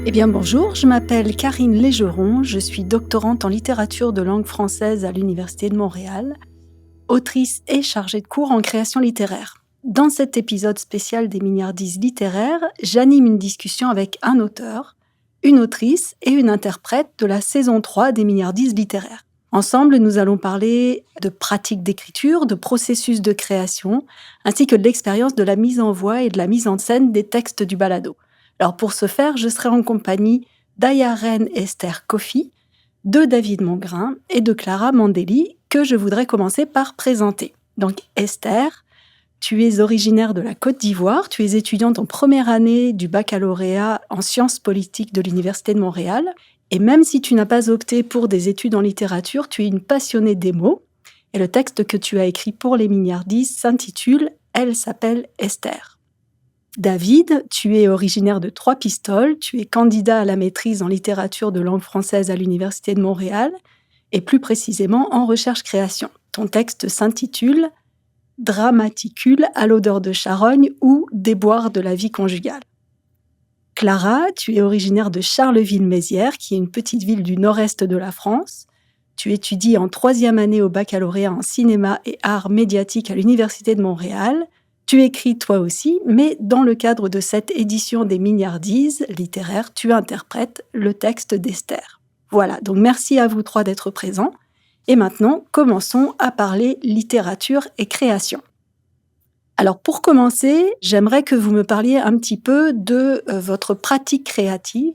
Eh bien bonjour, je m'appelle Karine Légeron, je suis doctorante en littérature de langue française à l'Université de Montréal, autrice et chargée de cours en création littéraire. Dans cet épisode spécial des Mignardises littéraires, j'anime une discussion avec un auteur, une autrice et une interprète de la saison 3 des Mignardises littéraires. Ensemble, nous allons parler de pratiques d'écriture, de processus de création, ainsi que de l'expérience de la mise en voix et de la mise en scène des textes du balado. Alors pour ce faire, je serai en compagnie d'Aya-Reine Esther Kofi, de David Mongrain et de Clara Mandeli, que je voudrais commencer par présenter. Donc Esther, tu es originaire de la Côte d'Ivoire, tu es étudiante en première année du baccalauréat en sciences politiques de l'Université de Montréal, et même si tu n'as pas opté pour des études en littérature, tu es une passionnée des mots, et le texte que tu as écrit pour les Mignardises s'intitule « Elle s'appelle Esther ». David, tu es originaire de Trois-Pistoles, tu es candidat à la maîtrise en littérature de langue française à l'Université de Montréal, et plus précisément en recherche-création. Ton texte s'intitule « Dramaticule à l'odeur de charogne » ou « Déboire de la vie conjugale ». Clara, tu es originaire de Charleville-Mézières, qui est une petite ville du nord-est de la France. Tu étudies en 3e année au baccalauréat en cinéma et arts médiatiques à l'Université de Montréal. Tu écris toi aussi, mais dans le cadre de cette édition des Mignardises littéraires, tu interprètes le texte d'Esther. Voilà, donc merci à vous trois d'être présents. Et maintenant, commençons à parler littérature et création. Alors pour commencer, j'aimerais que vous me parliez un petit peu de votre pratique créative,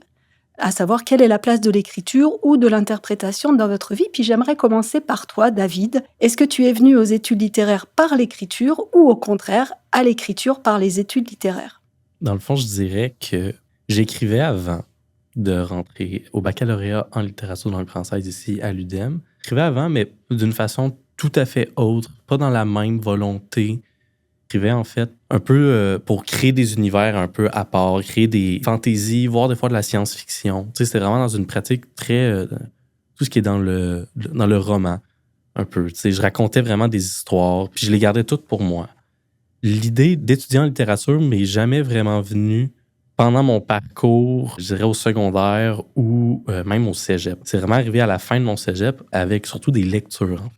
à savoir quelle est la place de l'écriture ou de l'interprétation dans votre vie. Puis j'aimerais commencer par toi, David. Est-ce que tu es venu aux études littéraires par l'écriture ou au contraire à l'écriture par les études littéraires? Dans le fond, je dirais que j'écrivais avant de rentrer au baccalauréat en littérature de langue française ici à l'UDEM. J'écrivais avant, mais d'une façon tout à fait autre, pas dans la même volonté. J'écrivais en fait un peu pour créer des univers un peu à part, créer des fantaisies, voire des fois de la science-fiction. Tu sais, c'était vraiment dans une pratique très... tout ce qui est dans le roman, un peu. Tu sais, je racontais vraiment des histoires, puis je les gardais toutes pour moi. L'idée d'étudier en littérature m'est jamais vraiment venue pendant mon parcours, je dirais au secondaire ou même au cégep. C'est vraiment arrivé à la fin de mon cégep avec surtout des lectures. En fait.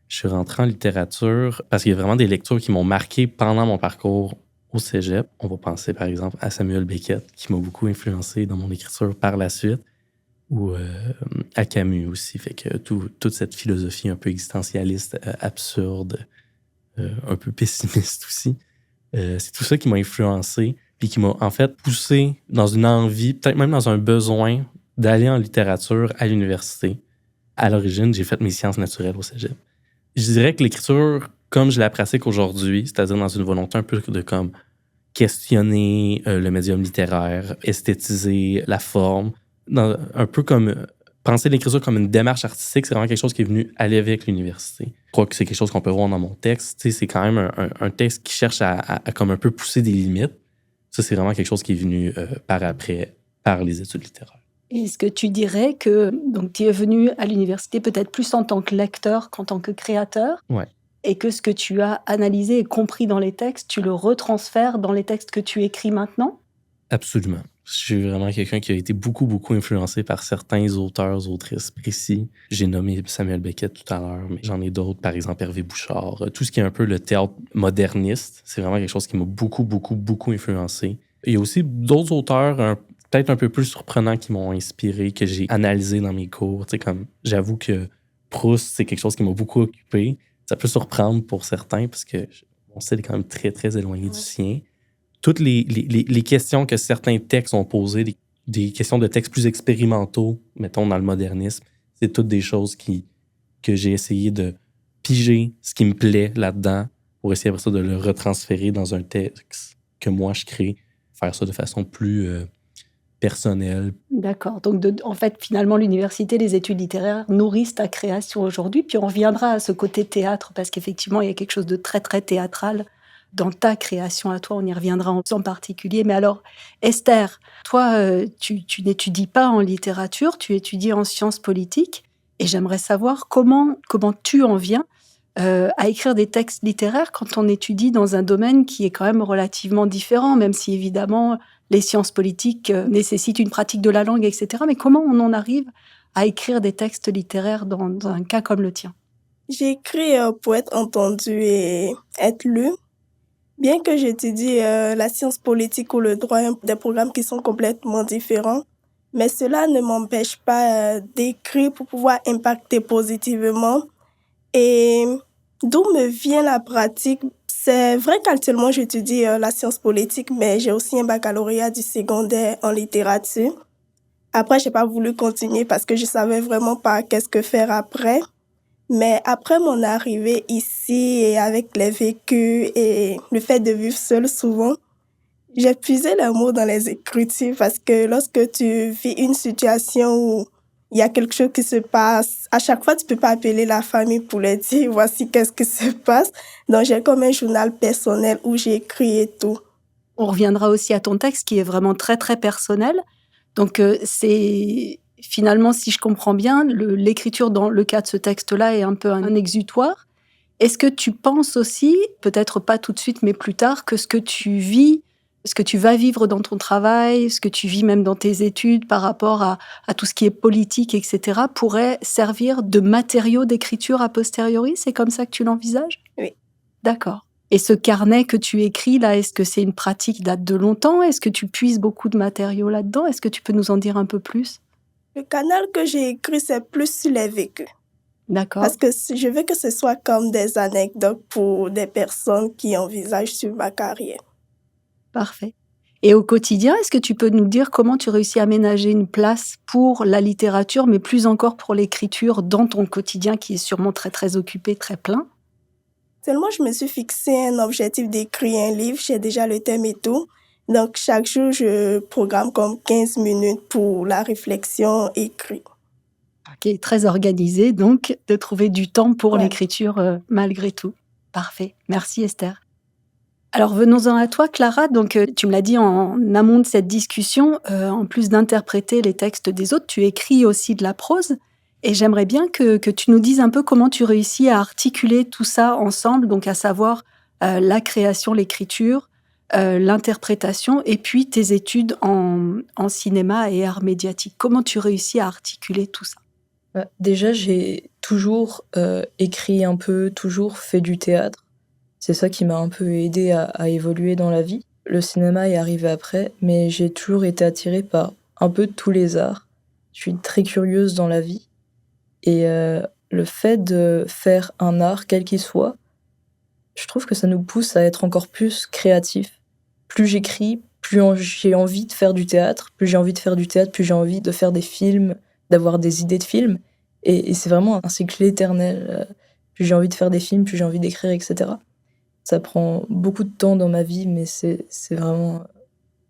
Je suis rentré en littérature parce qu'il y a vraiment des lectures qui m'ont marqué pendant mon parcours au cégep. On va penser par exemple à Samuel Beckett qui m'a beaucoup influencé dans mon écriture par la suite ou à Camus aussi. Fait que toute cette philosophie un peu existentialiste, absurde, un peu pessimiste aussi. C'est tout ça qui m'a influencé puis qui m'a en fait poussé dans une envie, peut-être même dans un besoin d'aller en littérature à l'université. À l'origine, j'ai fait mes sciences naturelles au cégep. Je dirais que l'écriture, comme je la pratique aujourd'hui, c'est-à-dire dans une volonté un peu de comme questionner le médium littéraire, esthétiser la forme, un peu comme penser l'écriture comme une démarche artistique, c'est vraiment quelque chose qui est venu aller avec l'université. Je crois que c'est quelque chose qu'on peut voir dans mon texte. Tu sais, c'est quand même un texte qui cherche à comme un peu pousser des limites. Ça, c'est vraiment quelque chose qui est venu par après, par les études littéraires. Est-ce que tu dirais que donc, tu es venu à l'université peut-être plus en tant que lecteur qu'en tant que créateur? Ouais. Et que ce que tu as analysé et compris dans les textes, tu le retransfères dans les textes que tu écris maintenant? Absolument. Je suis vraiment quelqu'un qui a été beaucoup, beaucoup influencé par certains auteurs, autrices précis. J'ai nommé Samuel Beckett tout à l'heure, mais j'en ai d'autres, par exemple Hervé Bouchard. Tout ce qui est un peu le théâtre moderniste, c'est vraiment quelque chose qui m'a beaucoup, beaucoup, beaucoup influencé. Il y a aussi d'autres auteurs peut-être un peu plus surprenants qui m'ont inspiré, que j'ai analysé dans mes cours. Tu sais, comme j'avoue que Proust, c'est quelque chose qui m'a beaucoup occupé. Ça peut surprendre pour certains parce que mon style est quand même très, très éloigné du sien. Toutes les questions que certains textes ont posées, des questions de textes plus expérimentaux, mettons dans le modernisme, c'est toutes des choses que j'ai essayé de piger ce qui me plaît là-dedans pour essayer après ça de le retransférer dans un texte que moi je crée, faire ça de façon plus personnelle. D'accord. Donc, en fait, finalement, l'université, les études littéraires nourrissent ta création aujourd'hui. Puis on reviendra à ce côté théâtre, parce qu'effectivement, il y a quelque chose de très, très théâtral dans ta création à toi. On y reviendra en particulier. Mais alors, Esther, toi, tu n'étudies pas en littérature, tu étudies en sciences politiques. Et j'aimerais savoir comment tu en viens à écrire des textes littéraires quand on étudie dans un domaine qui est quand même relativement différent, même si évidemment les sciences politiques nécessitent une pratique de la langue, etc. Mais comment on en arrive à écrire des textes littéraires dans un cas comme le tien? J'écris pour être entendu et être lu. Bien que j'étudie la science politique ou le droit, des programmes qui sont complètement différents, mais cela ne m'empêche pas d'écrire pour pouvoir impacter positivement. Et d'où me vient la pratique? C'est vrai qu'actuellement j'étudie la science politique, mais j'ai aussi un baccalauréat du secondaire en littérature. Après, j'ai pas voulu continuer parce que je savais vraiment pas qu'est-ce que faire après. Mais après mon arrivée ici et avec les vécus et le fait de vivre seule souvent, j'ai puisé l'amour dans les écritures parce que lorsque tu vis une situation où il y a quelque chose qui se passe, à chaque fois tu peux pas appeler la famille pour leur dire voici qu'est-ce qui se passe. Donc j'ai comme un journal personnel où j'écris et tout. On reviendra aussi à ton texte qui est vraiment très très personnel. Donc c'est finalement, si je comprends bien, l'écriture dans le cas de ce texte-là est un peu un exutoire. Est-ce que tu penses aussi, peut-être pas tout de suite, mais plus tard, que ce que tu vis, ce que tu vas vivre dans ton travail, ce que tu vis même dans tes études par rapport à tout ce qui est politique, etc., pourrait servir de matériau d'écriture a posteriori? C'est comme ça que tu l'envisages? Oui. D'accord. Et ce carnet que tu écris là, est-ce que c'est une pratique qui date de longtemps? Est-ce que tu puises beaucoup de matériaux là-dedans? Est-ce que tu peux nous en dire un peu plus? Le canal que j'ai écrit, c'est plus sur les vécus. D'accord. Parce que je veux que ce soit comme des anecdotes pour des personnes qui envisagent sur ma carrière. Parfait. Et au quotidien, est-ce que tu peux nous dire comment tu réussis à aménager une place pour la littérature, mais plus encore pour l'écriture dans ton quotidien qui est sûrement très très occupé, très plein? Seulement, je me suis fixé un objectif d'écrire un livre. J'ai déjà le thème et tout. Donc, chaque jour, je programme comme 15 minutes pour la réflexion écrite. Ok, très organisé, donc de trouver du temps pour Ouais. l'écriture malgré tout. Parfait. Merci Esther. Alors venons-en à toi, Clara. Donc tu me l'as dit en amont de cette discussion, en plus d'interpréter les textes des autres, tu écris aussi de la prose. Et j'aimerais bien que tu nous dises un peu comment tu réussis à articuler tout ça ensemble, donc à savoir la création, l'écriture, l'interprétation et puis tes études en cinéma et arts médiatiques. Comment tu réussis à articuler tout ça? Déjà, j'ai toujours écrit un peu, toujours fait du théâtre. C'est ça qui m'a un peu aidée à évoluer dans la vie. Le cinéma est arrivé après, mais j'ai toujours été attirée par un peu tous les arts. Je suis très curieuse dans la vie. Et le fait de faire un art, quel qu'il soit, je trouve que ça nous pousse à être encore plus créatifs. Plus j'écris, plus j'ai envie de faire du théâtre. Plus j'ai envie de faire du théâtre, plus j'ai envie de faire des films, d'avoir des idées de films. Et c'est vraiment un cycle éternel. Plus j'ai envie de faire des films, plus j'ai envie d'écrire, etc. Ça prend beaucoup de temps dans ma vie, mais c'est vraiment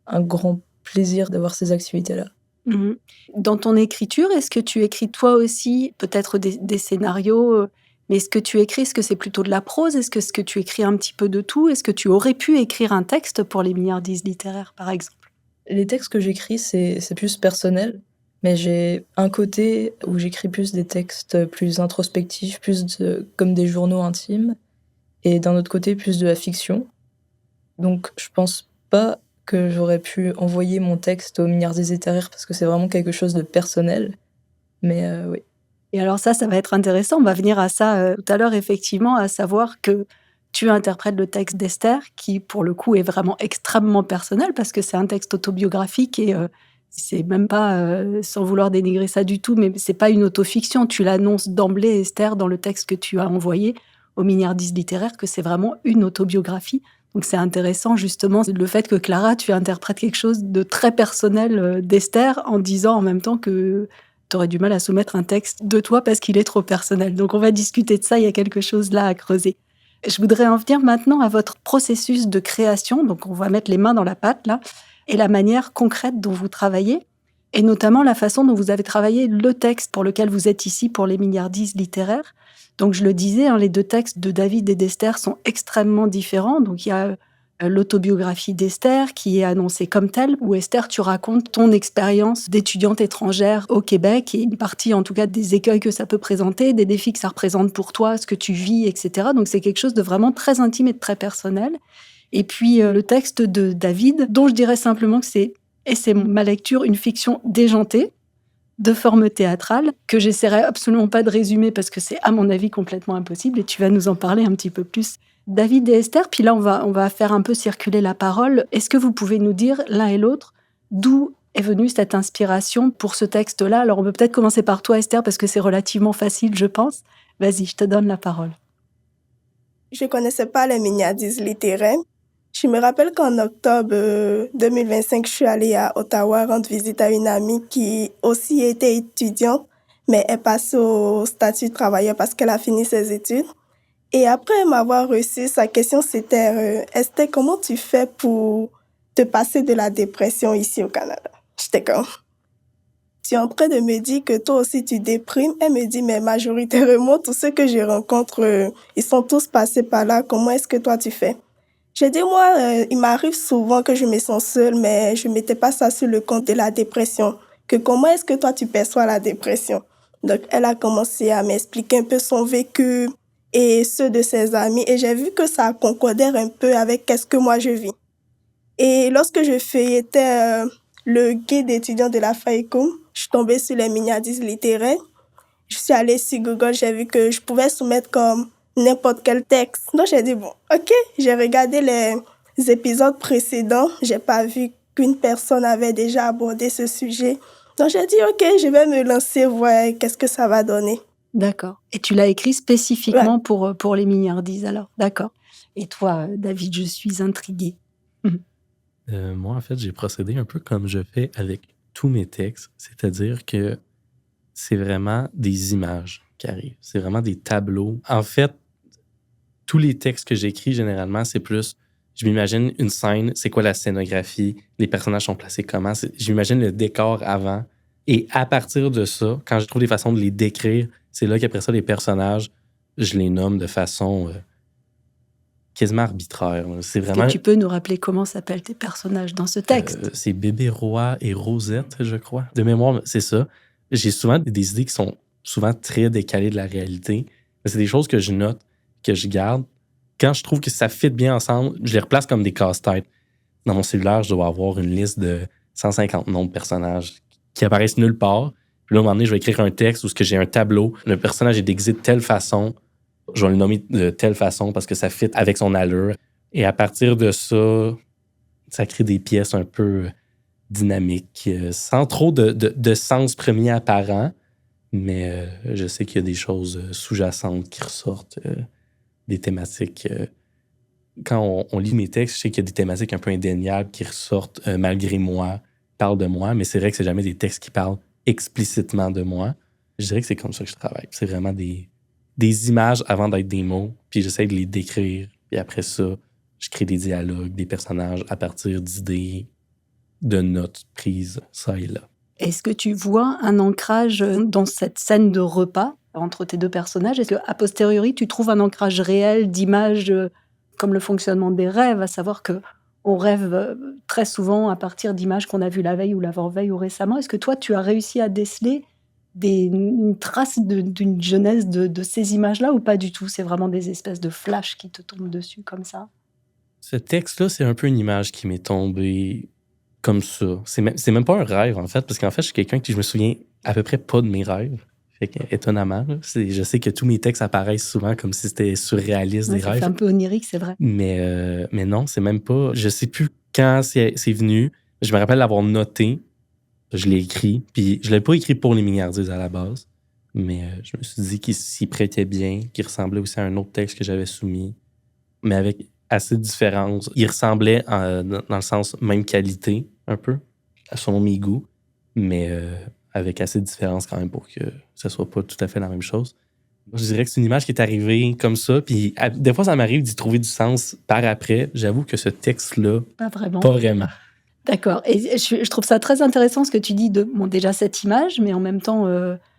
un grand plaisir d'avoir ces activités-là. Mhm. Dans ton écriture, est-ce que tu écris toi aussi peut-être des scénarios, mais est-ce que tu écris, est-ce que c'est plutôt de la prose? Est-ce que tu écris un petit peu de tout? Est-ce que tu aurais pu écrire un texte pour les milliardises littéraires, par exemple? Les textes que j'écris, c'est plus personnel, mais j'ai un côté où j'écris plus des textes plus introspectifs, comme des journaux intimes, et d'un autre côté, plus de la fiction. Donc, je pense pas que j'aurais pu envoyer mon texte aux milliardises littéraires parce que c'est vraiment quelque chose de personnel. Mais oui. Et alors ça va être intéressant. On va venir à ça tout à l'heure, effectivement, à savoir que tu interprètes le texte d'Esther, qui, pour le coup, est vraiment extrêmement personnel parce que c'est un texte autobiographique et c'est même pas, sans vouloir dénigrer ça du tout, mais c'est pas une autofiction. Tu l'annonces d'emblée, Esther, dans le texte que tu as envoyé aux milliardises littéraires, que c'est vraiment une autobiographie. Donc c'est intéressant justement le fait que Clara, tu interprètes quelque chose de très personnel d'Esther en disant en même temps que tu aurais du mal à soumettre un texte de toi parce qu'il est trop personnel. Donc on va discuter de ça, il y a quelque chose là à creuser. Je voudrais en venir maintenant à votre processus de création. Donc on va mettre les mains dans la pâte là, et la manière concrète dont vous travaillez, et notamment la façon dont vous avez travaillé le texte pour lequel vous êtes ici pour les milliardises littéraires. Donc je le disais, les deux textes de David et d'Esther sont extrêmement différents. Donc il y a l'autobiographie d'Esther qui est annoncée comme telle, où Esther, tu racontes ton expérience d'étudiante étrangère au Québec et une partie en tout cas des écueils que ça peut présenter, des défis que ça représente pour toi, ce que tu vis, etc. Donc c'est quelque chose de vraiment très intime et de très personnel. Et puis le texte de David, dont je dirais simplement que c'est ma lecture, une fiction déjantée, de forme théâtrale, que j'essaierai absolument pas de résumer parce que c'est à mon avis complètement impossible et tu vas nous en parler un petit peu plus. David et Esther, puis là on va faire un peu circuler la parole. Est-ce que vous pouvez nous dire l'un et l'autre d'où est venue cette inspiration pour ce texte-là? Alors on peut peut-être commencer par toi Esther parce que c'est relativement facile je pense. Vas-y, je te donne la parole. Je connaissais pas les miniadises littéraires. Je me rappelle qu'en octobre 2025, je suis allée à Ottawa rendre visite à une amie qui aussi était étudiante, mais est passée au statut de travailleur parce qu'elle a fini ses études. Et après m'avoir reçu, sa question c'était Esther, comment tu fais pour te passer de la dépression ici au Canada? J'étais comme, tu es en train de me dire que toi aussi tu déprimes? Elle me dit, mais majoritairement, tous ceux que je rencontre, ils sont tous passés par là. Comment est-ce que toi tu fais? J'ai dit, moi, il m'arrive souvent que je me sens seule, mais je ne mettais pas ça sur le compte de la dépression. Que comment est-ce que toi, tu perçois la dépression? Donc, elle a commencé à m'expliquer un peu son vécu et ceux de ses amis. Et j'ai vu que ça concordait un peu avec ce que moi, je vis. Et lorsque je feuilletais le guide étudiant de la FAICOM, je suis tombée sur les miniadises littéraires. Je suis allée sur Google, j'ai vu que je pouvais soumettre comme n'importe quel texte. Donc, j'ai dit, bon, OK, j'ai regardé les épisodes précédents. J'ai pas vu qu'une personne avait déjà abordé ce sujet. Donc, j'ai dit, OK, je vais me lancer, voir qu'est-ce que ça va donner. D'accord. Et tu l'as écrit spécifiquement pour les mignardises, alors. D'accord. Et toi, David, je suis intriguée. Moi, en fait, j'ai procédé un peu comme je fais avec tous mes textes, c'est-à-dire que c'est vraiment des images qui arrivent. C'est vraiment des tableaux. En fait, tous les textes que j'écris, généralement, c'est plus, je m'imagine une scène, c'est quoi la scénographie, les personnages sont placés comment, je m'imagine le décor avant. Et à partir de ça, quand je trouve des façons de les décrire, c'est là qu'après ça, les personnages, je les nomme de façon quasiment arbitraire. C'est vraiment... Est-ce que tu peux nous rappeler comment s'appellent tes personnages dans ce texte? C'est Bébé Roi et Rosette, je crois. De mémoire, c'est ça. J'ai souvent des idées qui sont souvent très décalées de la réalité. Mais c'est des choses que je note, que je garde. Quand je trouve que ça fit bien ensemble, je les replace comme des casse-têtes. Dans mon cellulaire, je dois avoir une liste de 150 noms de personnages qui apparaissent nulle part. Puis là, à un moment donné, je vais écrire un texte où j'ai un tableau. Le personnage est déguisé de telle façon. Je vais le nommer de telle façon parce que ça fit avec son allure. Et à partir de ça, ça crée des pièces un peu dynamiques, sans trop de sens premier apparent. Mais je sais qu'il y a des choses sous-jacentes qui ressortent, des thématiques. Quand on lit mes textes, je sais qu'il y a des thématiques un peu indéniables qui ressortent malgré moi, parlent de moi, mais c'est vrai que c'est jamais des textes qui parlent explicitement de moi. Je dirais que c'est comme ça que je travaille. C'est vraiment des images avant d'être des mots, puis j'essaie de les décrire, puis après ça, je crée des dialogues, des personnages à partir d'idées, de notes prises, ça et là. Est-ce que tu vois un ancrage dans cette scène de repas entre tes deux personnages? Est-ce qu'à posteriori, tu trouves un ancrage réel d'images comme le fonctionnement des rêves, à savoir qu'on rêve très souvent à partir d'images qu'on a vues la veille ou l'avant-veille ou récemment? Est-ce que toi, tu as réussi à déceler une trace d'une jeunesse de ces images-là ou pas du tout? C'est vraiment des espèces de flashs qui te tombent dessus comme ça? Ce texte-là, c'est un peu une image qui m'est tombée comme ça. C'est même pas un rêve, en fait, parce qu'en fait, je suis quelqu'un qui je me souviens à peu près pas de mes rêves. Fait que, étonnamment, là, je sais que tous mes textes apparaissent souvent comme si c'était surréaliste, des rêves. C'est un peu onirique, c'est vrai. Mais non, c'est même pas... Je sais plus quand c'est venu. Je me rappelle l'avoir noté. Je l'ai écrit. Puis je l'ai pas écrit pour les mignardises à la base. Mais je me suis dit qu'il s'y prêtait bien, qu'il ressemblait aussi à un autre texte que j'avais soumis. Mais avec assez de différence. Il ressemblait dans le sens même qualité, un peu, selon mes goûts. Mais avec assez de différence quand même pour que ce soit pas tout à fait la même chose. Je dirais que c'est une image qui est arrivée comme ça, puis des fois, ça m'arrive d'y trouver du sens par après. J'avoue que ce texte-là, pas vraiment. Pas vraiment. D'accord. Et je trouve ça très intéressant ce que tu dis de déjà cette image, mais en même temps,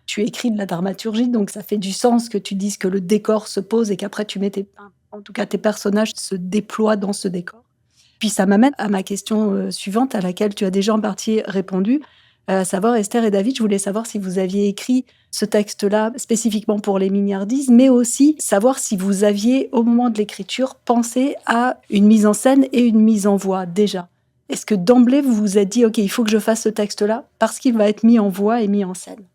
tu écris de la dramaturgie, donc ça fait du sens que tu dises que le décor se pose et qu'après tu mets en tout cas tes personnages se déploient dans ce décor. Puis ça m'amène à ma question suivante, à laquelle tu as déjà en partie répondu, à savoir Esther et David, je voulais savoir si vous aviez écrit ce texte-là spécifiquement pour les Mignardises, mais aussi savoir si vous aviez, au moment de l'écriture, pensé à une mise en scène et une mise en voix déjà. Est-ce que d'emblée, vous vous êtes dit, OK, il faut que je fasse ce texte-là parce qu'il va être mis en voix et mis en scène?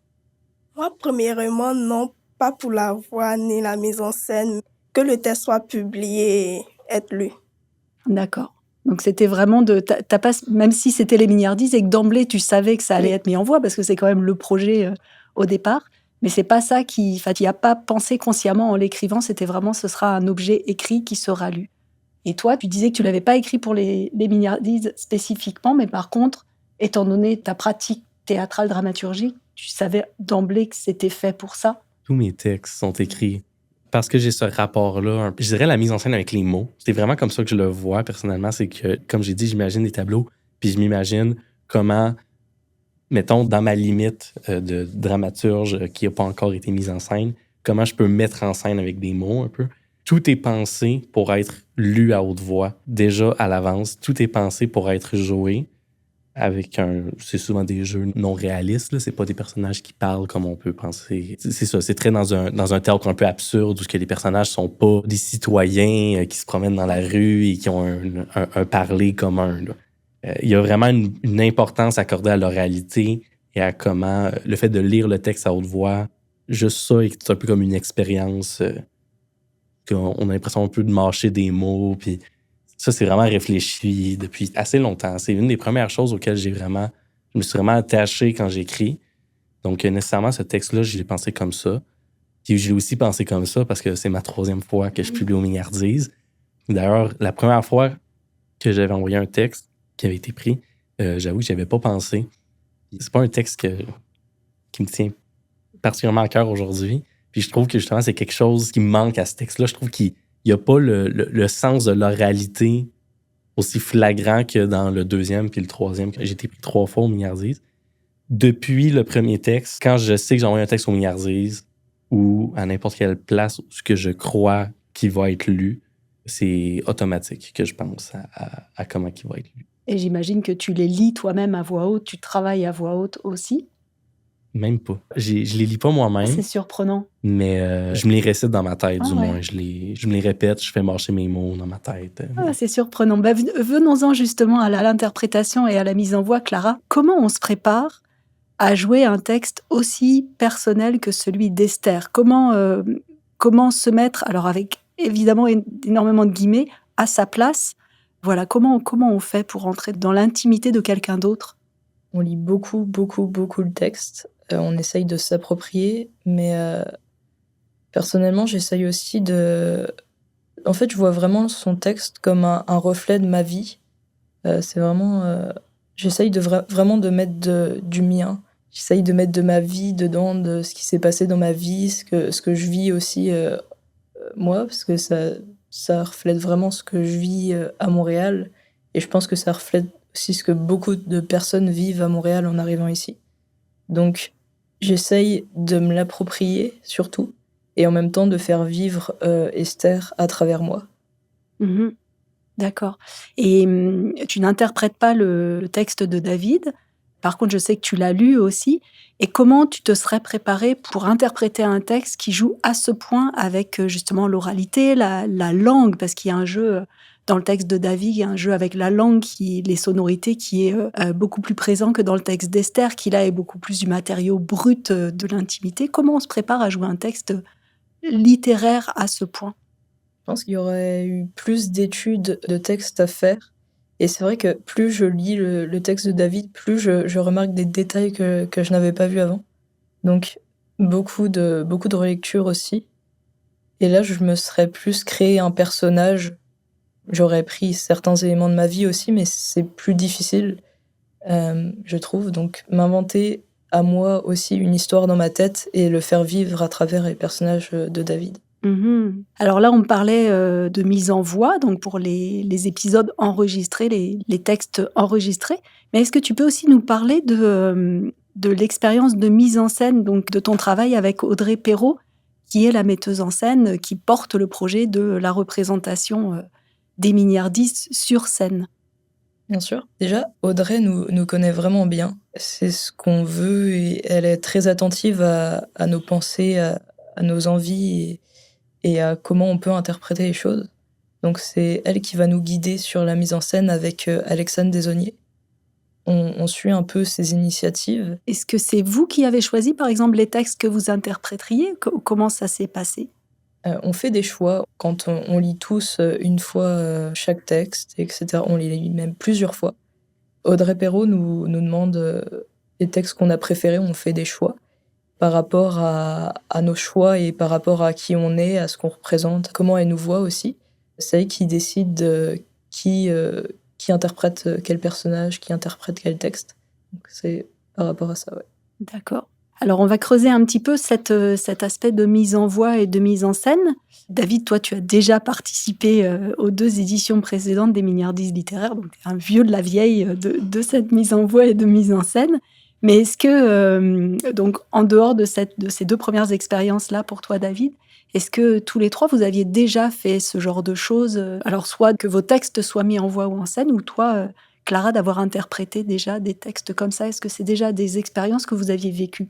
Moi, premièrement, non, pas pour la voix ni la mise en scène, que le texte soit publié et être lu. D'accord. Donc c'était vraiment t'as pas, même si c'était les Mignardises et que d'emblée tu savais que ça allait être mis en voix parce que c'est quand même le projet au départ, mais c'est pas ça tu n'y as pas pensé consciemment en l'écrivant, c'était vraiment ce sera un objet écrit qui sera lu. Et toi, tu disais que tu l'avais pas écrit pour les Mignardises spécifiquement, mais par contre, étant donné ta pratique théâtrale dramaturgique, tu savais d'emblée que c'était fait pour ça. Tous mes textes sont écrits parce que j'ai ce rapport-là. Je dirais la mise en scène avec les mots. C'est vraiment comme ça que je le vois personnellement. C'est que, comme j'ai dit, j'imagine des tableaux, puis je m'imagine comment, mettons, dans ma limite de dramaturge qui n'a pas encore été mise en scène, comment je peux mettre en scène avec des mots un peu. Tout est pensé pour être lu à haute voix, déjà à l'avance. Tout est pensé pour être joué avec c'est souvent des jeux non réalistes, là. C'est pas des personnages qui parlent comme on peut penser. C'est ça, c'est très dans un théâtre un peu absurde où les personnages sont pas des citoyens qui se promènent dans la rue et qui ont un parler commun, là. Il y a vraiment une importance accordée à l'oralité et à comment le fait de lire le texte à haute voix, juste ça, c'est un peu comme une expérience qu'on a l'impression un peu de mâcher des mots, puis ça, c'est vraiment réfléchi depuis assez longtemps. C'est une des premières choses auxquelles je me suis vraiment attaché quand j'écris. Donc, nécessairement, ce texte-là, je l'ai pensé comme ça. Puis, je l'ai aussi pensé comme ça parce que c'est ma 3e fois que je publie aux Mignardises. D'ailleurs, la première fois que j'avais envoyé un texte qui avait été pris, j'avoue que je n'avais pas pensé. C'est pas un texte qui me tient particulièrement à cœur aujourd'hui. Puis, je trouve que justement, c'est quelque chose qui me manque à ce texte-là. Je trouve qu'il n'y a pas le sens de l'oralité aussi flagrant que dans le 2e puis le 3e. J'ai été pris 3 fois aux Mignardises. Depuis le premier texte, quand je sais que j'ai envoyé un texte aux Mignardises ou à n'importe quelle place où ce que je crois qu'il va être lu, c'est automatique que je pense à comment il va être lu. Et j'imagine que tu les lis toi-même à voix haute, tu travailles à voix haute aussi. Même pas. Je les lis pas moi-même. C'est surprenant. Mais je me les récite dans ma tête, du ouais. moins. Je me les répète, je fais marcher mes mots dans ma tête. C'est surprenant. Venons-en justement à l'interprétation et à la mise en voix, Clara. Comment on se prépare à jouer un texte aussi personnel que celui d'Esther? Comment se mettre, alors avec évidemment énormément de guillemets, à sa place? Voilà, comment on fait pour entrer dans l'intimité de quelqu'un d'autre? On lit beaucoup, beaucoup, beaucoup le texte. On essaye de s'approprier, mais personnellement, j'essaye aussi En fait, je vois vraiment son texte comme un reflet de ma vie. C'est vraiment... J'essaye vraiment de mettre du mien. J'essaye de mettre de ma vie dedans, de ce qui s'est passé dans ma vie, ce que je vis aussi moi, parce que ça reflète vraiment ce que je vis à Montréal. Et je pense que ça reflète aussi ce que beaucoup de personnes vivent à Montréal en arrivant ici. Donc, j'essaye de me l'approprier, surtout, et en même temps de faire vivre Esther à travers moi. Mmh. D'accord. Et tu n'interprètes pas le texte de David. Par contre, je sais que tu l'as lu aussi. Et comment tu te serais préparée pour interpréter un texte qui joue à ce point avec justement l'oralité, la langue, parce qu'il y a un jeu dans le texte de David, il y a un jeu avec la langue, les sonorités qui est beaucoup plus présent que dans le texte d'Esther, qui là est beaucoup plus du matériau brut de l'intimité. Comment on se prépare à jouer un texte littéraire à ce point? Je pense qu'il y aurait eu plus d'études de textes à faire. Et c'est vrai que plus je lis le texte de David, plus je remarque des détails que je n'avais pas vus avant. Donc, beaucoup de relectures aussi. Et là, je me serais plus créé un personnage. J'aurais pris certains éléments de ma vie aussi, mais c'est plus difficile, je trouve. Donc, m'inventer à moi aussi une histoire dans ma tête et le faire vivre à travers les personnages de David. Mmh. Alors là, on parlait de mise en voix, donc pour les épisodes enregistrés, les textes enregistrés. Mais est-ce que tu peux aussi nous parler de l'expérience de mise en scène, donc de ton travail avec Audrey Perrault, qui est la metteuse en scène qui porte le projet de la représentation des Mignardis sur scène? Bien sûr. Déjà, Audrey nous connaît vraiment bien. C'est ce qu'on veut et elle est très attentive à nos pensées, à nos envies et à comment on peut interpréter les choses. Donc c'est elle qui va nous guider sur la mise en scène avec Alexandre Desaulniers. On suit un peu ses initiatives. Est-ce que c'est vous qui avez choisi, par exemple, les textes que vous interpréteriez? Comment ça s'est passé? On fait des choix quand on lit tous une fois chaque texte, etc. On les lit même plusieurs fois. Audrey Perrault nous demande les textes qu'on a préférés, on fait des choix par rapport à nos choix et par rapport à qui on est, à ce qu'on représente, comment elle nous voit aussi. C'est elle qui décide qui interprète quel personnage, qui interprète quel texte. Donc c'est par rapport à ça, ouais. D'accord. Alors, on va creuser un petit peu cet aspect de mise en voix et de mise en scène. David, toi, tu as déjà participé aux 2 éditions précédentes des Mignardis littéraires, donc un vieux de la vieille de cette mise en voix et de mise en scène. Mais est-ce que, donc, en dehors de ces 2 premières expériences-là pour toi, David, est-ce que tous les 3, vous aviez déjà fait ce genre de choses? Alors, soit que vos textes soient mis en voix ou en scène, ou toi, Clara, d'avoir interprété déjà des textes comme ça. Est-ce que c'est déjà des expériences que vous aviez vécues?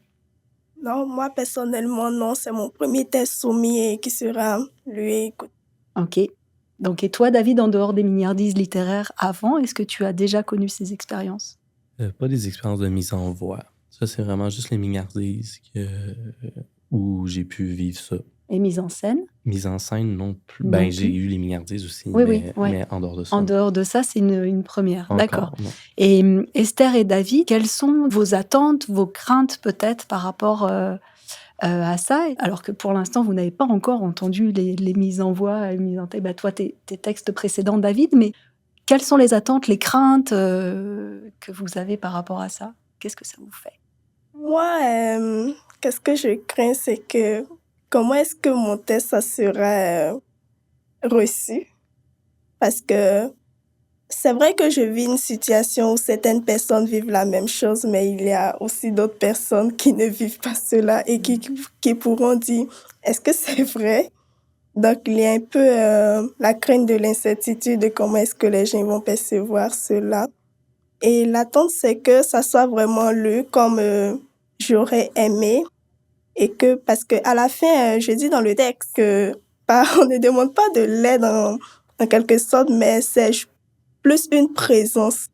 Non, moi personnellement, non, c'est mon premier test soumis et qui sera lu et écouté. Ok. Donc, et toi, David, en dehors des Mignardis littéraires avant, est-ce que tu as déjà connu ces expériences? Pas des expériences de mise en voix. Ça, c'est vraiment juste les Mignardis où j'ai pu vivre ça. Et mise en scène? Mise en scène, non plus. Non J'ai plus. eu les Mignardis aussi, Oui, mais ouais. en dehors de ça. En dehors de ça, c'est une première. Encore, D'accord. non. Et Esther et David, quelles sont vos attentes, vos craintes peut-être par rapport à ça? Alors que pour l'instant, vous n'avez pas encore entendu les mises en voix, les mises en texte. Bah, toi, tes textes précédents, David, mais quelles sont les attentes, les craintes que vous avez par rapport à ça? Qu'est-ce que ça vous fait? Moi, qu'est-ce que je crains, c'est que comment est-ce que mon test ça sera reçu? Parce que c'est vrai que je vis une situation où certaines personnes vivent la même chose, mais il y a aussi d'autres personnes qui ne vivent pas cela et qui pourront dire, est-ce que c'est vrai? Donc, il y a un peu la crainte de l'incertitude de comment est-ce que les gens vont percevoir cela. Et l'attente, c'est que ça soit vraiment lu comme j'aurais aimé. Et que, parce que à la fin, je dis dans le texte que on ne demande pas de l'aide en quelque sorte, mais c'est plus une présence.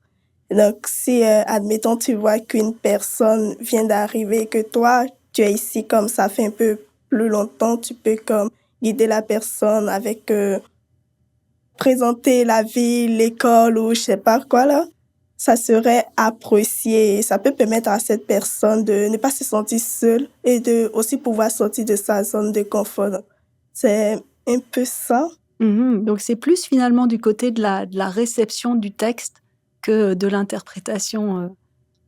Donc, si, admettons, tu vois qu'une personne vient d'arriver et que toi, tu es ici comme ça fait un peu plus longtemps, tu peux comme guider la personne avec présenter la ville, l'école ou je sais pas quoi là. Ça serait apprécié et ça peut permettre à cette personne de ne pas se sentir seule et de aussi pouvoir sortir de sa zone de confort. Donc, c'est un peu ça. Donc, c'est plus finalement du côté de la réception du texte que de l'interprétation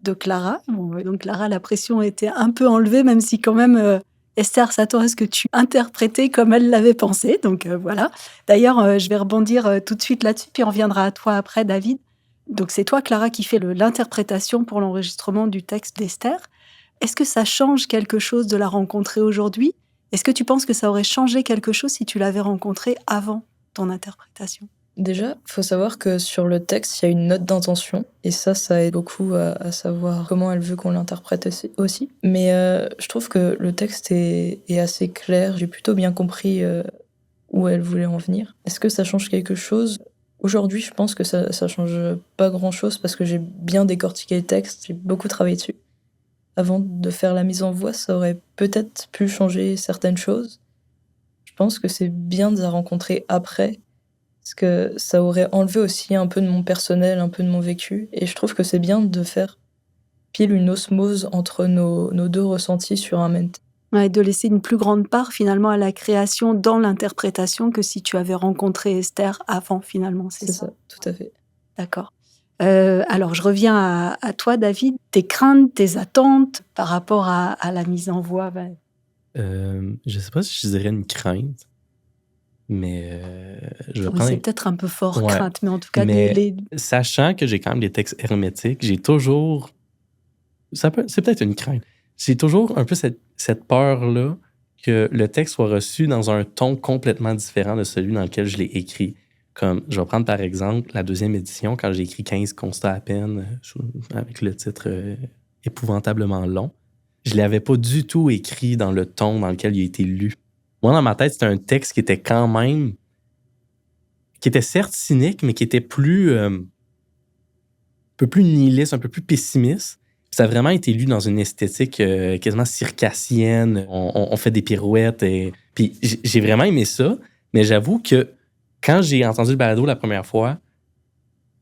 de Clara. Bon, donc, Clara, la pression était un peu enlevée, même si quand même, Esther s'attend à ce que tu interprétais comme elle l'avait pensé. Donc, voilà. D'ailleurs, je vais rebondir tout de suite là-dessus, puis on reviendra à toi après, David. Donc, c'est toi, Clara, qui fais l'interprétation pour l'enregistrement du texte d'Esther. Est-ce que ça change quelque chose de la rencontrer aujourd'hui? Est-ce que tu penses que ça aurait changé quelque chose si tu l'avais rencontrée avant ton interprétation? Déjà, il faut savoir que sur le texte, il y a une note d'intention. Et ça aide beaucoup à savoir comment elle veut qu'on l'interprète aussi. Mais je trouve que le texte est assez clair. J'ai plutôt bien compris où elle voulait en venir. Est-ce que ça change quelque chose? Aujourd'hui, je pense que ça change pas grand-chose parce que j'ai bien décortiqué le texte. J'ai beaucoup travaillé dessus. Avant de faire la mise en voix, ça aurait peut-être pu changer certaines choses. Je pense que c'est bien de la rencontrer après, parce que ça aurait enlevé aussi un peu de mon personnel, un peu de mon vécu. Et je trouve que c'est bien de faire pile une osmose entre nos 2 ressentis sur un même texte. Ouais, de laisser une plus grande part finalement à la création dans l'interprétation que si tu avais rencontré Esther avant finalement, c'est ça? C'est ça, tout à fait. D'accord. Alors, je reviens à toi, David. Tes craintes, tes attentes par rapport à la mise en voix. Je sais pas si je dirais une crainte, mais je vais Oui, prendre... c'est peut-être un peu fort, Ouais, crainte, mais en tout cas, mais sachant que j'ai quand même des textes hermétiques, j'ai toujours... C'est peut-être une crainte. J'ai toujours un peu cette peur-là que le texte soit reçu dans un ton complètement différent de celui dans lequel je l'ai écrit. Comme, je vais prendre par exemple la deuxième édition, quand j'ai écrit 15 constats à peine, avec le titre épouvantablement long. Je ne l'avais pas du tout écrit dans le ton dans lequel il a été lu. Moi, dans ma tête, c'était un texte qui était quand même... qui était certes cynique, mais qui était plus... un peu plus nihiliste, un peu plus pessimiste. Ça a vraiment été lu dans une esthétique quasiment circassienne. On fait des pirouettes. Puis j'ai vraiment aimé ça, mais j'avoue que quand j'ai entendu le balado la première fois,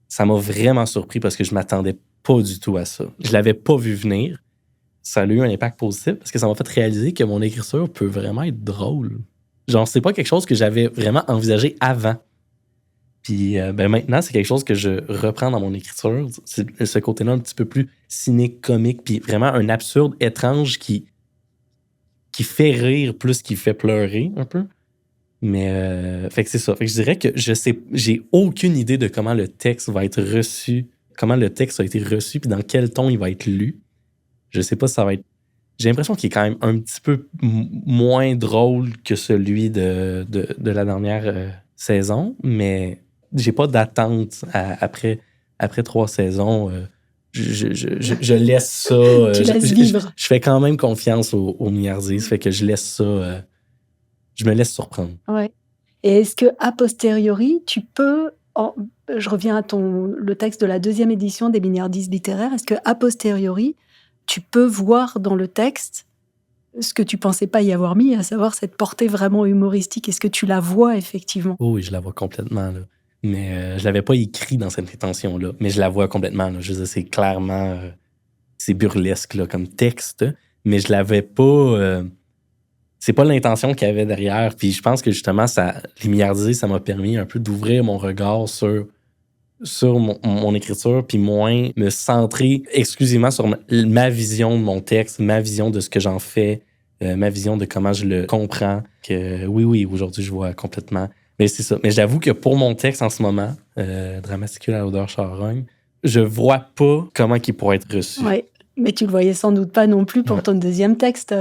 ça m'a vraiment surpris parce que je m'attendais pas du tout à ça. Je l'avais pas vu venir. Ça a eu un impact positif parce que ça m'a fait réaliser que mon écriture peut vraiment être drôle. Genre, c'est pas quelque chose que j'avais vraiment envisagé avant. Puis maintenant, c'est quelque chose que je reprends dans mon écriture. C'est ce côté-là un petit peu plus cynique, comique, puis vraiment un absurde étrange qui fait rire plus qu'il fait pleurer un peu. Mais fait que c'est ça. Fait que je dirais que j'ai aucune idée de comment le texte va être reçu, comment le texte a été reçu, puis dans quel ton il va être lu. Je sais pas si ça va être... J'ai l'impression qu'il est quand même un petit peu moins drôle que celui de la dernière saison, mais j'ai pas d'attente après 3 saisons. Je laisse ça... Tu laisses vivre. Je fais quand même confiance aux milliardaires, fait que je laisse ça... je me laisse surprendre. Ouais. Et est-ce que a posteriori, tu peux... je reviens à le texte de la deuxième édition des Milliardises littéraires. Est-ce que a posteriori, tu peux voir dans le texte ce que tu pensais pas y avoir mis, à savoir cette portée vraiment humoristique? Est-ce que tu la vois effectivement? Oh oui, je la vois complètement, là. Mais je l'avais pas écrit dans cette intention-là. Mais je la vois complètement, là. Je veux dire, c'est clairement... c'est burlesque, là, comme texte. Mais je l'avais pas... c'est pas l'intention qu'il y avait derrière. Puis je pense que justement, les milliardaires, ça m'a permis un peu d'ouvrir mon regard sur mon écriture, puis moins me centrer exclusivement sur ma vision de mon texte, ma vision de ce que j'en fais, ma vision de comment je le comprends. Que oui, aujourd'hui, je vois complètement. Mais c'est ça. Mais j'avoue que pour mon texte en ce moment, Dramaticule à l'odeur charogne, je vois pas comment il pourrait être reçu. Oui, mais tu le voyais sans doute pas non plus pour ton deuxième texte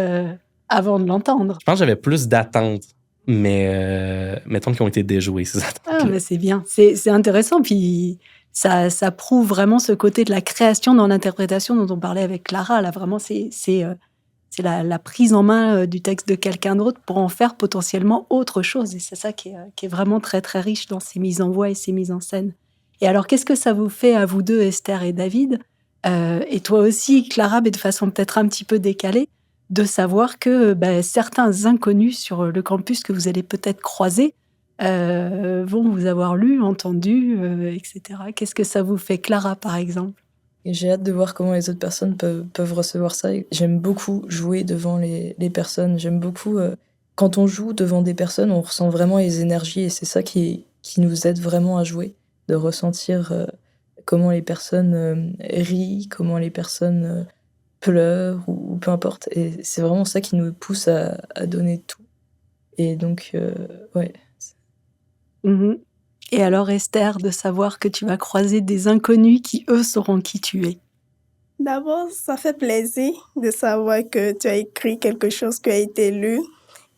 avant de l'entendre. Je pense que j'avais plus d'attentes, mais mettons qu'ils ont été déjoués, ces attentes. Ah, mais c'est bien. C'est intéressant, puis ça prouve vraiment ce côté de la création dans l'interprétation dont on parlait avec Clara. Là, vraiment, c'est la prise en main du texte de quelqu'un d'autre pour en faire potentiellement autre chose. Et c'est ça qui est vraiment très, très riche dans ces mises en voix et ces mises en scène. Et alors, qu'est-ce que ça vous fait à vous deux, Esther et David, et toi aussi, Clara, mais de façon peut-être un petit peu décalée, de savoir que certains inconnus sur le campus que vous allez peut-être croiser vont vous avoir lu, entendu, etc. Qu'est-ce que ça vous fait, Clara, par exemple? Et j'ai hâte de voir comment les autres personnes peuvent recevoir ça. J'aime beaucoup jouer devant les personnes. J'aime beaucoup... quand on joue devant des personnes, on ressent vraiment les énergies et c'est ça qui nous aide vraiment à jouer. De ressentir comment les personnes rient, comment les personnes pleurent ou peu importe. Et c'est vraiment ça qui nous pousse à donner tout. Et donc, ouais. Mm-hmm. Et alors, Esther, de savoir que tu vas croiser des inconnus qui, eux, sauront qui tu es. D'abord, ça fait plaisir de savoir que tu as écrit quelque chose qui a été lu.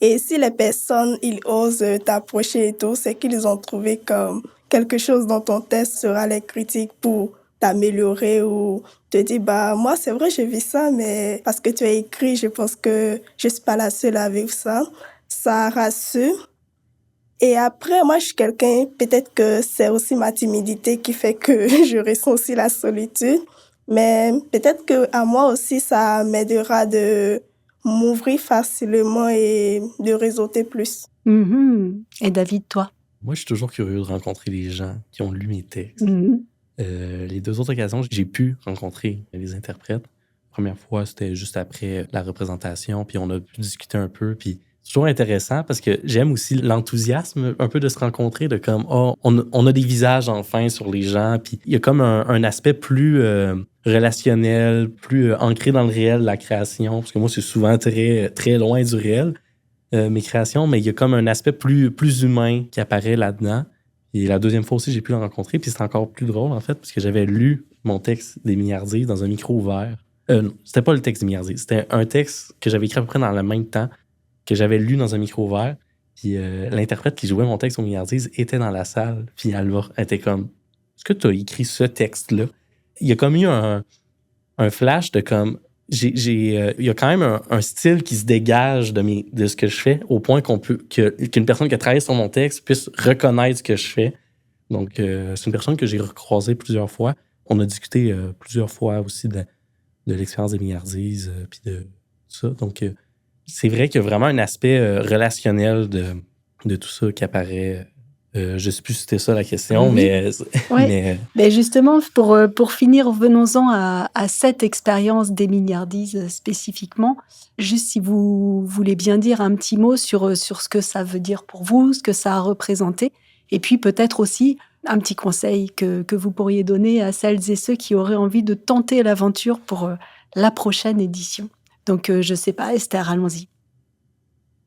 Et si les personnes, ils osent t'approcher et tout, c'est qu'ils ont trouvé comme quelque chose dans ton texte sera les critiques pour t'améliorer ou te dire, moi, c'est vrai, j'ai vu ça, mais parce que tu as écrit, je pense que je suis pas la seule à vivre ça. Ça rassure. Et après, moi, je suis quelqu'un, peut-être que c'est aussi ma timidité qui fait que je ressens aussi la solitude. Mais peut-être que à moi aussi, ça m'aidera de m'ouvrir facilement et de réseauter plus. Mm-hmm. Et David, toi? Moi, je suis toujours curieux de rencontrer des gens qui ont lu mes textes. Mm-hmm. Les 2 autres occasions, j'ai pu rencontrer les interprètes. La première fois, c'était juste après la représentation, puis on a pu discuter un peu, puis c'est toujours intéressant parce que j'aime aussi l'enthousiasme un peu de se rencontrer, de comme, on a des visages enfin sur les gens, puis il y a comme un aspect plus relationnel, plus ancré dans le réel, la création, parce que moi, c'est souvent très, très loin du réel, mes créations, mais il y a comme un aspect plus humain qui apparaît là-dedans. Et la deuxième fois aussi, j'ai pu le rencontrer, puis c'est encore plus drôle, en fait, parce que j'avais lu mon texte des milliardaires dans un micro ouvert. Non, c'était pas le texte des milliardaires, c'était un texte que j'avais écrit à peu près dans le même temps, que j'avais lu dans un micro ouvert. Puis l'interprète qui jouait mon texte aux Milliardises était dans la salle. Puis elle était comme, est-ce que tu as écrit ce texte-là? Il y a comme eu un flash de comme, il y a quand même un style qui se dégage de ce que je fais, au point qu'une personne qui a travaillé sur mon texte puisse reconnaître ce que je fais. Donc, c'est une personne que j'ai recroisée plusieurs fois. On a discuté plusieurs fois aussi de l'expérience des Milliardises, puis de ça. Donc, c'est vrai qu'il y a vraiment un aspect relationnel de tout ça qui apparaît. Je ne sais plus si c'était ça la question, Oui. Mais justement, pour finir, venons-en à cette expérience des Milliardises spécifiquement. Juste si vous voulez bien dire un petit mot sur ce que ça veut dire pour vous, ce que ça a représenté, et puis peut-être aussi un petit conseil que vous pourriez donner à celles et ceux qui auraient envie de tenter l'aventure pour la prochaine édition. Donc, je ne sais pas, Esther, allons-y.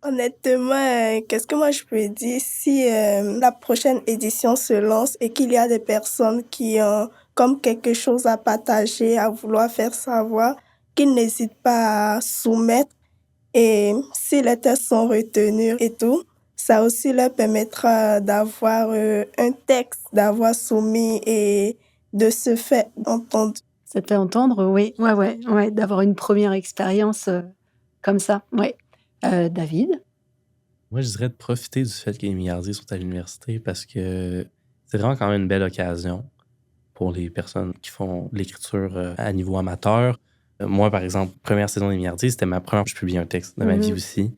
Honnêtement, qu'est-ce que moi je peux dire si la prochaine édition se lance et qu'il y a des personnes qui ont comme quelque chose à partager, à vouloir faire savoir, qu'ils n'hésitent pas à soumettre et si les tests sont retenus et tout, ça aussi leur permettra d'avoir un texte, d'avoir soumis et de se faire entendre. Ça te fait entendre, oui. Ouais, d'avoir une première expérience comme ça, ouais. David? Moi, je dirais de profiter du fait que les Milliardiers sont à l'université parce que c'est vraiment quand même une belle occasion pour les personnes qui font de l'écriture à niveau amateur. Moi, par exemple, première saison des Milliardiers, c'était ma première fois que je publie un texte de ma vie aussi.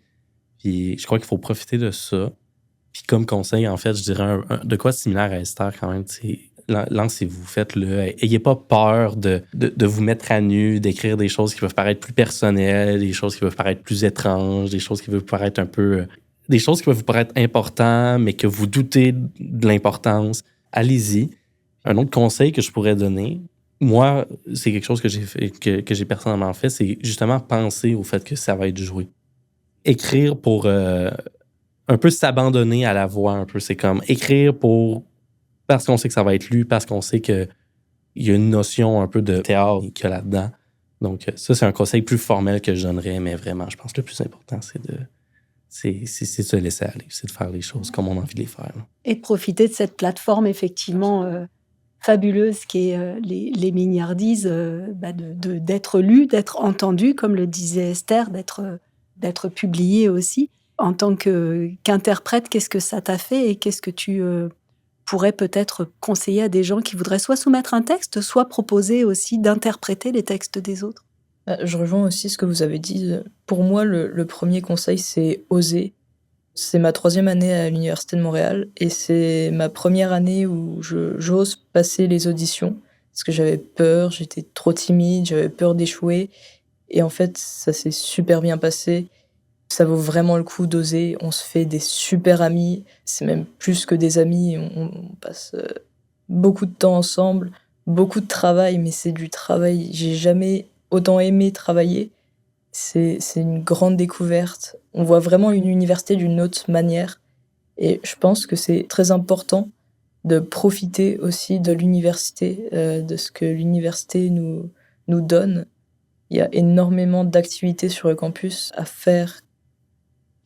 Puis je crois qu'il faut profiter de ça. Puis comme conseil, en fait, je dirais de quoi similaire à Esther quand même, lancez-vous, faites-le. Ayez pas peur de vous mettre à nu, d'écrire des choses qui peuvent paraître plus personnelles, des choses qui peuvent paraître plus étranges, des choses qui peuvent paraître un peu... des choses qui peuvent vous paraître importantes, mais que vous doutez de l'importance. Allez-y. Un autre conseil que je pourrais donner, moi, c'est quelque chose que j'ai personnellement fait, c'est justement penser au fait que ça va être joué. Écrire pour un peu s'abandonner à la voix, un peu. C'est comme écrire parce qu'on sait que ça va être lu, parce qu'on sait qu'il y a une notion un peu de théâtre qu'il y a là-dedans. Donc, ça, c'est un conseil plus formel que je donnerais, mais vraiment, je pense que le plus important, c'est de se laisser aller, c'est de faire les choses comme on a envie de les faire. Là. Et de profiter de cette plateforme, effectivement, fabuleuse qui est les Milliardises, d'être lu, d'être entendu, comme le disait Esther, d'être publié aussi. En tant qu'interprète, qu'est-ce que ça t'a fait et qu'est-ce que tu pourrais peut-être conseiller à des gens qui voudraient soit soumettre un texte, soit proposer aussi d'interpréter les textes des autres? Je rejoins aussi ce que vous avez dit. Pour moi, le premier conseil, c'est oser. C'est ma 3e année à l'Université de Montréal et c'est ma première année où j'ose passer les auditions parce que j'avais peur, j'étais trop timide, j'avais peur d'échouer. Et en fait, ça s'est super bien passé. Ça vaut vraiment le coup d'oser. On se fait des super amis. C'est même plus que des amis. On passe beaucoup de temps ensemble, beaucoup de travail, mais c'est du travail. J'ai jamais autant aimé travailler. C'est une grande découverte. On voit vraiment une université d'une autre manière. Et je pense que c'est très important de profiter aussi de l'université, de ce que l'université nous donne. Il y a énormément d'activités sur le campus à faire.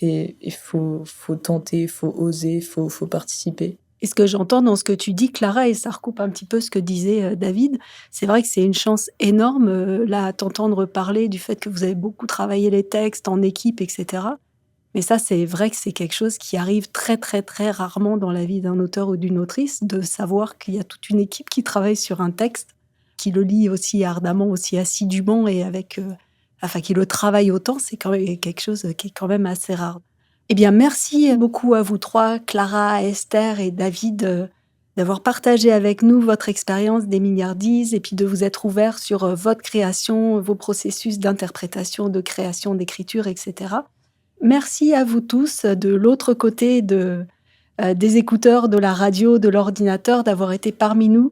Et il faut tenter, il faut oser, il faut participer. Et ce que j'entends dans ce que tu dis, Clara, et ça recoupe un petit peu ce que disait David, c'est vrai que c'est une chance énorme, là, à t'entendre parler du fait que vous avez beaucoup travaillé les textes en équipe, etc. Mais ça, c'est vrai que c'est quelque chose qui arrive très, très, très rarement dans la vie d'un auteur ou d'une autrice, de savoir qu'il y a toute une équipe qui travaille sur un texte, qui le lit aussi ardemment, aussi assidûment, et qui le travaille autant, c'est quand même quelque chose qui est quand même assez rare. Eh bien, merci beaucoup à vous trois, Clara, Esther et David, d'avoir partagé avec nous votre expérience des Milliardises et puis de vous être ouverts sur votre création, vos processus d'interprétation, de création, d'écriture, etc. Merci à vous tous de l'autre côté des écouteurs, de la radio, de l'ordinateur, d'avoir été parmi nous.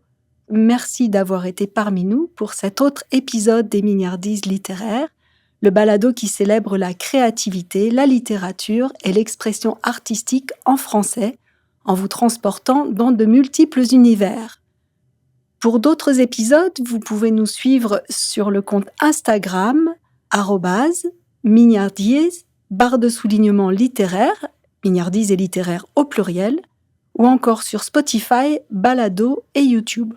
Merci d'avoir été parmi nous pour cet autre épisode des Milliardises littéraires. Le balado qui célèbre la créativité, la littérature et l'expression artistique en français, en vous transportant dans de multiples univers. Pour d'autres épisodes, vous pouvez nous suivre sur le compte Instagram @Milliardies, _littéraire, Mignardise et littéraire au pluriel, ou encore sur Spotify, Balado et YouTube.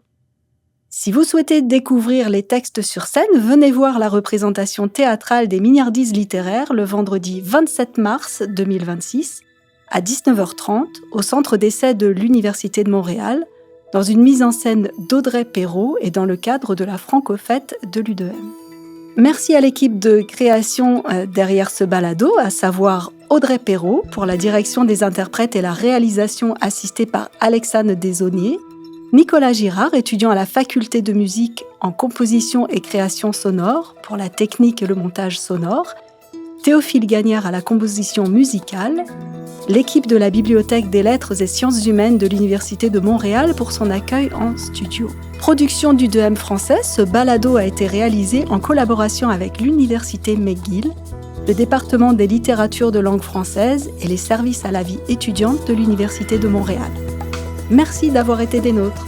Si vous souhaitez découvrir les textes sur scène, venez voir la représentation théâtrale des Mignardises littéraires le vendredi 27 mars 2026 à 19h30 au Centre d'essai de l'Université de Montréal, dans une mise en scène d'Audrey Perrault et dans le cadre de la Franco-Fête de l'UDM. Merci à l'équipe de création derrière ce balado, à savoir Audrey Perrault pour la direction des interprètes et la réalisation assistée par Alexandre Desauniers, Nicolas Girard, étudiant à la faculté de musique en composition et création sonore pour la technique et le montage sonore, Théophile Gagnère à la composition musicale, l'équipe de la Bibliothèque des Lettres et Sciences Humaines de l'Université de Montréal pour son accueil en studio. Production du UDM français, ce balado a été réalisé en collaboration avec l'Université McGill, le département des littératures de langue française et les services à la vie étudiante de l'Université de Montréal. Merci d'avoir été des nôtres.